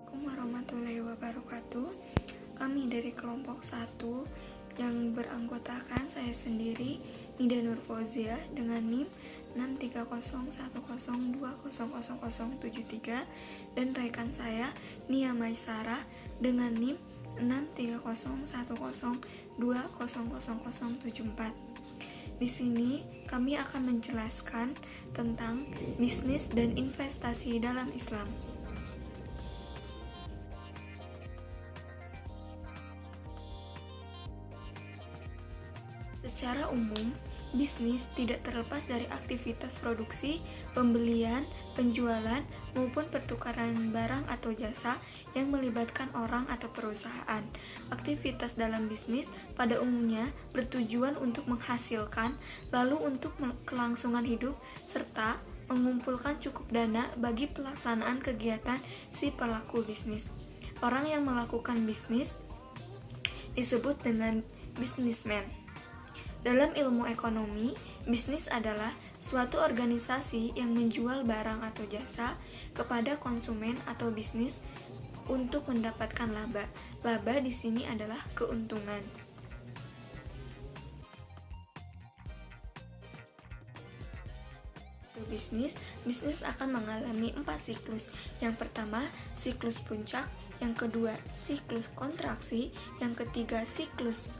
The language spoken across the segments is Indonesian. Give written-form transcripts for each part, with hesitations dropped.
Assalamualaikum warahmatullahi wabarakatuh. Kami dari kelompok 1 yang beranggotakan saya sendiri, Nida Nur Fauzia dengan NIM 63010200073 dan rekan saya Nia Maisarah dengan NIM 63010200074. Di sini kami akan menjelaskan tentang bisnis dan investasi dalam Islam. Secara umum, bisnis tidak terlepas dari aktivitas produksi, pembelian, penjualan, maupun pertukaran barang atau jasa yang melibatkan orang atau perusahaan. Aktivitas dalam bisnis pada umumnya bertujuan untuk menghasilkan, lalu untuk kelangsungan hidup, serta mengumpulkan cukup dana bagi pelaksanaan kegiatan si pelaku bisnis. Orang yang melakukan bisnis disebut dengan bisnismen. Dalam ilmu ekonomi, bisnis adalah suatu organisasi yang menjual barang atau jasa kepada konsumen atau bisnis untuk mendapatkan laba. Laba di sini adalah keuntungan. Bisnis akan mengalami 4 siklus. Yang pertama, siklus puncak, yang kedua, siklus kontraksi, yang ketiga, siklus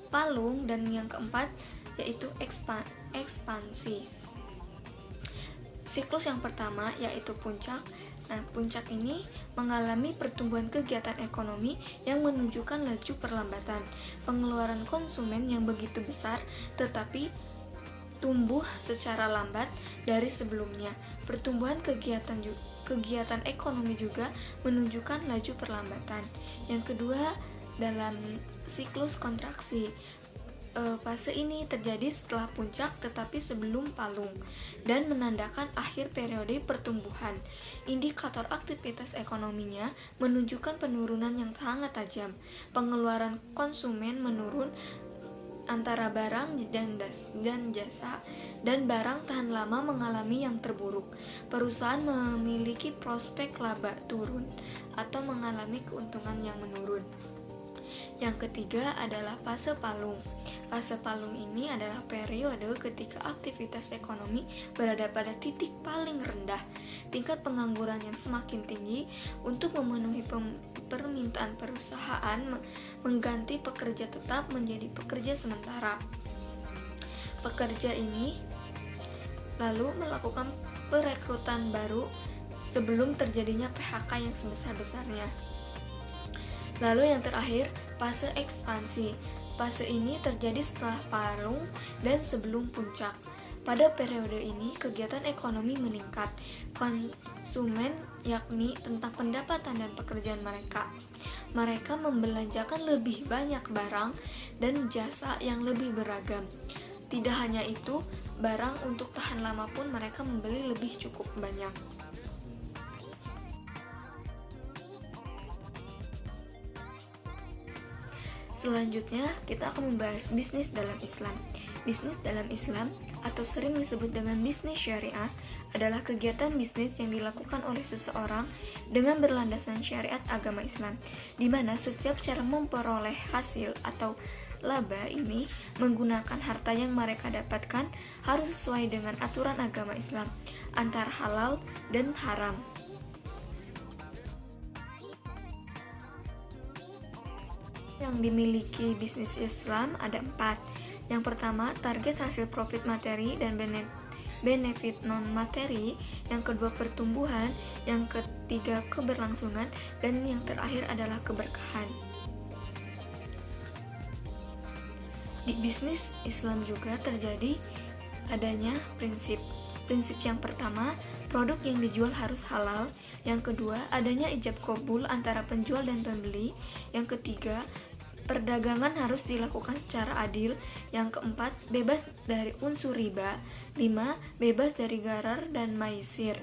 palung, dan yang keempat yaitu ekspansi. Siklus yang pertama yaitu puncak. Nah, puncak ini mengalami pertumbuhan kegiatan ekonomi yang menunjukkan laju perlambatan pengeluaran konsumen yang begitu besar tetapi tumbuh secara lambat dari sebelumnya. Pertumbuhan kegiatan ekonomi juga menunjukkan laju perlambatan. Yang kedua, dalam siklus kontraksi, fase ini terjadi setelah puncak tetapi sebelum palung dan menandakan akhir periode pertumbuhan. Indikator aktivitas ekonominya menunjukkan penurunan yang sangat tajam. Pengeluaran konsumen menurun antara barang dan jasa, dan barang tahan lama mengalami yang terburuk. Perusahaan memiliki prospek laba turun atau mengalami keuntungan yang menurun. Yang ketiga adalah fase palung. Fase palung ini adalah periode ketika aktivitas ekonomi berada pada titik paling rendah. Tingkat pengangguran yang semakin tinggi untuk memenuhi permintaan perusahaan mengganti pekerja tetap menjadi pekerja sementara. Pekerja ini lalu melakukan perekrutan baru sebelum terjadinya PHK yang sebesar-besarnya. Lalu yang terakhir, fase ekspansi. Fase ini terjadi setelah palung dan sebelum puncak. Pada periode ini, kegiatan ekonomi meningkat. Konsumen yakni tentang pendapatan dan pekerjaan mereka. Mereka membelanjakan lebih banyak barang dan jasa yang lebih beragam. Tidak hanya itu, barang untuk tahan lama pun mereka membeli lebih cukup banyak. Selanjutnya, kita akan membahas bisnis dalam Islam. Bisnis dalam Islam, atau sering disebut dengan bisnis syariah, adalah kegiatan bisnis yang dilakukan oleh seseorang dengan berlandaskan syariat agama Islam, di mana setiap cara memperoleh hasil atau laba ini menggunakan harta yang mereka dapatkan harus sesuai dengan aturan agama Islam, antara halal dan haram. Yang dimiliki bisnis Islam ada 4. Yang pertama, target hasil profit materi dan benefit non materi. Yang kedua, pertumbuhan. Yang ketiga, keberlangsungan. Dan yang terakhir adalah keberkahan. Di bisnis Islam juga terjadi adanya prinsip. Prinsip yang pertama, produk yang dijual harus halal. Yang kedua, adanya ijab qabul antara penjual dan pembeli. Yang ketiga, perdagangan harus dilakukan secara adil. Yang keempat, bebas dari unsur riba. 5. Bebas dari gharar dan maisir.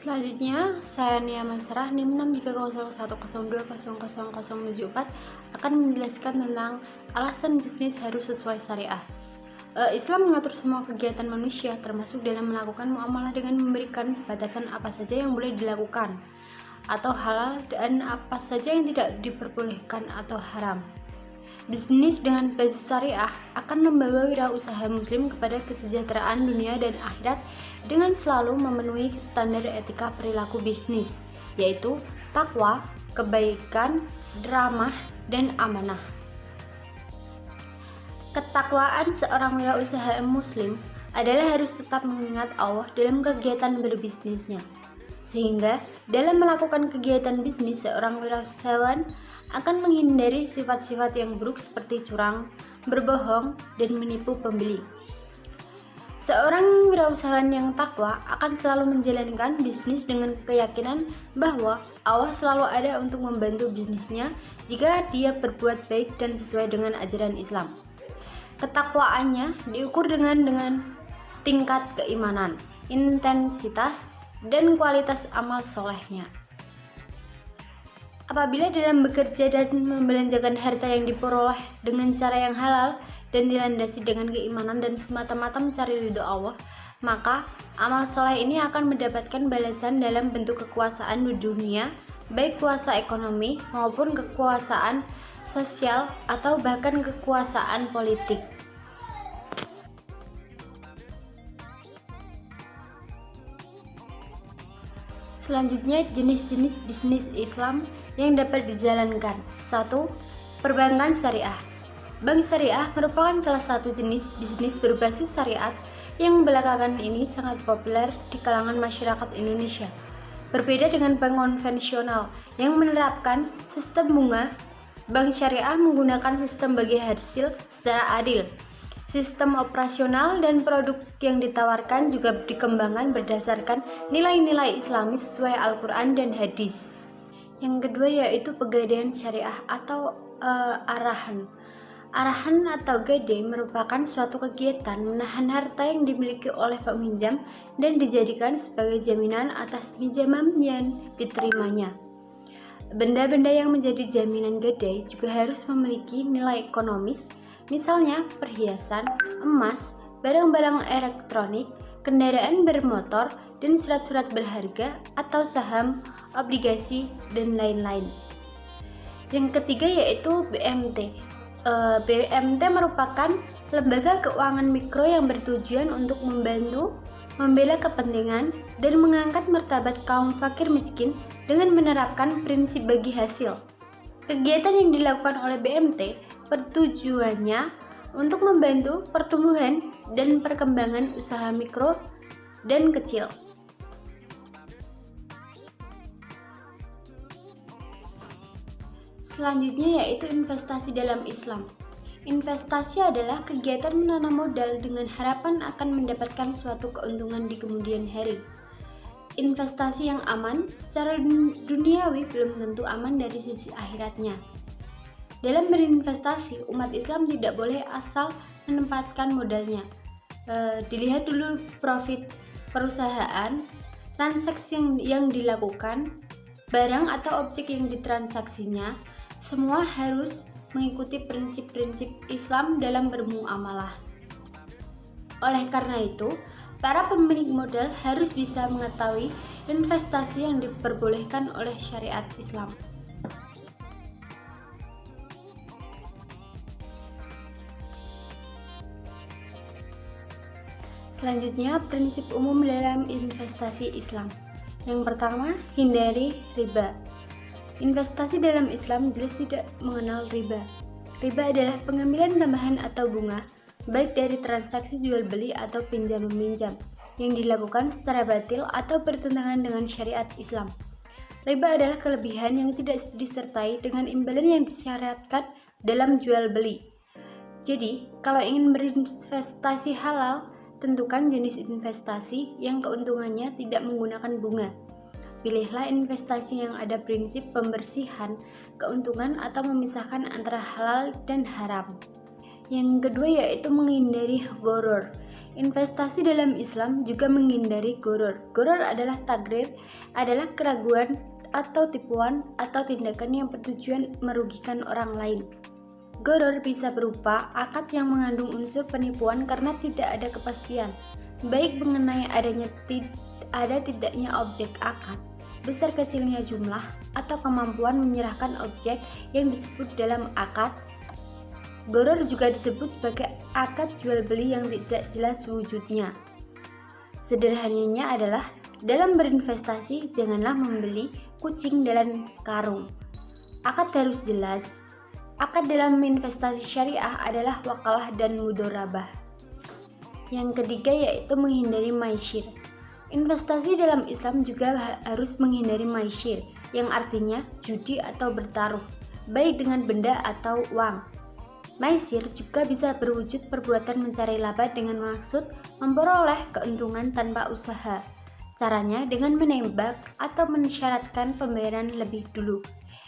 Selanjutnya, saya Nia Maisarah NIM 63010200074 akan menjelaskan tentang alasan bisnis harus sesuai syariah. Islam mengatur semua kegiatan manusia, termasuk dalam melakukan muamalah dengan memberikan batasan apa saja yang boleh dilakukan atau halal dan apa saja yang tidak diperbolehkan atau haram. Bisnis dengan basis syariah akan membawa wirausaha muslim kepada kesejahteraan dunia dan akhirat dengan selalu memenuhi standar etika perilaku bisnis, yaitu takwa, kebaikan, ramah, dan amanah. Ketakwaan seorang wirausaha muslim adalah harus tetap mengingat Allah dalam kegiatan berbisnisnya, sehingga dalam melakukan kegiatan bisnis seorang wirausahawan akan menghindari sifat-sifat yang buruk seperti curang, berbohong, dan menipu pembeli. Seorang wirausahawan yang takwa akan selalu menjalankan bisnis dengan keyakinan bahwa Allah selalu ada untuk membantu bisnisnya jika dia berbuat baik dan sesuai dengan ajaran Islam. Ketakwaannya diukur dengan tingkat keimanan, intensitas, dan kualitas amal solehnya. Apabila dalam bekerja dan membelanjakan harta yang diperoleh dengan cara yang halal dan dilandasi dengan keimanan dan semata-mata mencari ridho Allah, maka amal soleh ini akan mendapatkan balasan dalam bentuk kekuasaan di dunia, baik kuasa ekonomi maupun kekuasaan sosial atau bahkan kekuasaan politik. Selanjutnya, jenis-jenis bisnis Islam yang dapat dijalankan. 1. Perbankan syariah. Bank syariah merupakan salah satu jenis bisnis berbasis syariat yang belakangan ini sangat populer di kalangan masyarakat Indonesia. Berbeda dengan bank konvensional yang menerapkan sistem bunga, bank syariah menggunakan sistem bagi hasil secara adil. Sistem operasional dan produk yang ditawarkan juga dikembangkan berdasarkan nilai-nilai Islami sesuai Al-Quran dan hadis. Yang kedua yaitu pegadaian syariah atau arahan. Arahan atau gade merupakan suatu kegiatan menahan harta yang dimiliki oleh peminjam dan dijadikan sebagai jaminan atas pinjaman yang diterimanya. Benda-benda yang menjadi jaminan gade juga harus memiliki nilai ekonomis, misalnya perhiasan, emas, barang-barang elektronik, kendaraan bermotor, dan surat-surat berharga atau saham, obligasi, dan lain-lain. Yang ketiga yaitu BMT. BMT merupakan lembaga keuangan mikro yang bertujuan untuk membantu, membela kepentingan, dan mengangkat martabat kaum fakir miskin dengan menerapkan prinsip bagi hasil. Kegiatan yang dilakukan oleh BMT bertujuannya untuk membantu pertumbuhan dan perkembangan usaha mikro dan kecil. Selanjutnya yaitu investasi dalam Islam. Investasi adalah kegiatan menanam modal dengan harapan akan mendapatkan suatu keuntungan di kemudian hari. Investasi yang aman secara duniawi belum tentu aman dari sisi akhiratnya. Dalam berinvestasi, umat Islam tidak boleh asal menempatkan modalnya. Dilihat dulu profit perusahaan, transaksi yang dilakukan, barang atau objek yang ditransaksinya, semua harus mengikuti prinsip-prinsip Islam dalam bermuamalah. Oleh karena itu, para pemilik modal harus bisa mengetahui investasi yang diperbolehkan oleh syariat Islam. Selanjutnya, prinsip umum dalam investasi Islam. Yang pertama, hindari riba. Investasi dalam Islam jelas tidak mengenal riba. Riba adalah pengambilan tambahan atau bunga, baik dari transaksi jual beli atau pinjam meminjam, yang dilakukan secara batil atau bertentangan dengan syariat Islam. Riba adalah kelebihan yang tidak disertai dengan imbalan yang disyaratkan dalam jual beli. Jadi, kalau ingin berinvestasi halal, tentukan jenis investasi yang keuntungannya tidak menggunakan bunga. Pilihlah investasi yang ada prinsip pembersihan keuntungan atau memisahkan antara halal dan haram. Yang kedua yaitu menghindari gharar. Investasi dalam Islam juga menghindari gharar. Gharar adalah tagrir, adalah keraguan atau tipuan atau tindakan yang bertujuan merugikan orang lain. Gharar bisa berupa akad yang mengandung unsur penipuan karena tidak ada kepastian, baik mengenai ada tidaknya objek akad, besar kecilnya jumlah, atau kemampuan menyerahkan objek yang disebut dalam akad. Gharar juga disebut sebagai akad jual beli yang tidak jelas wujudnya. Sederhananya adalah, dalam berinvestasi janganlah membeli kucing dalam karung. Akad harus jelas. Akad dalam investasi syariah adalah wakalah dan mudorabah. Yang ketiga yaitu menghindari maisir. Investasi dalam Islam juga harus menghindari maisir, yang artinya judi atau bertaruh, baik dengan benda atau uang. Maisir juga bisa berwujud perbuatan mencari laba dengan maksud memperoleh keuntungan tanpa usaha. Caranya dengan menembak atau mensyaratkan pembayaran lebih dulu.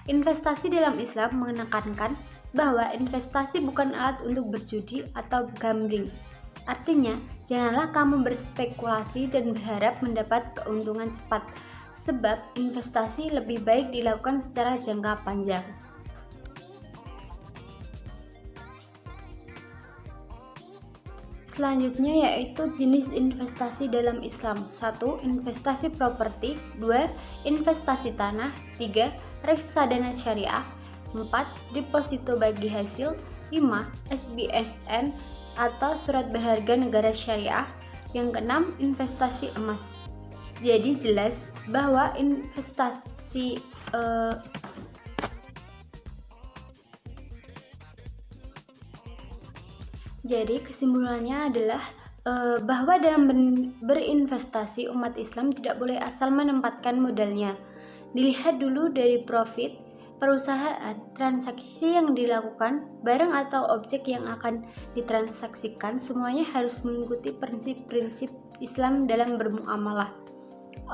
Investasi dalam Islam menekankan bahwa investasi bukan alat untuk berjudi atau gambling. Artinya, janganlah kamu berspekulasi dan berharap mendapat keuntungan cepat, sebab investasi lebih baik dilakukan secara jangka panjang. Selanjutnya yaitu jenis investasi dalam Islam. 1. Investasi properti. 2. Investasi tanah. 3. Reksadana syariah. 4. Deposito bagi hasil. 5. SBSN atau surat berharga negara syariah. Yang keenam, investasi emas. Jadi jelas bahwa investasi Jadi kesimpulannya adalah bahwa dalam berinvestasi umat Islam tidak boleh asal menempatkan modalnya. Dilihat dulu dari profit perusahaan, transaksi yang dilakukan, barang atau objek yang akan ditransaksikan, semuanya harus mengikuti prinsip-prinsip Islam dalam bermuamalah.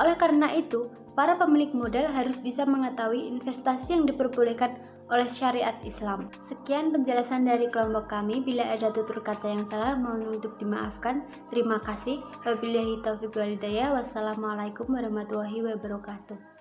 Oleh karena itu, para pemilik modal harus bisa mengetahui investasi yang diperbolehkan oleh syariat Islam. Sekian penjelasan dari kelompok kami. Bila ada tutur kata yang salah, mohon untuk dimaafkan. Terima kasih. Wabillahi taufiq wal hidayah. Wassalamualaikum warahmatullahi wabarakatuh.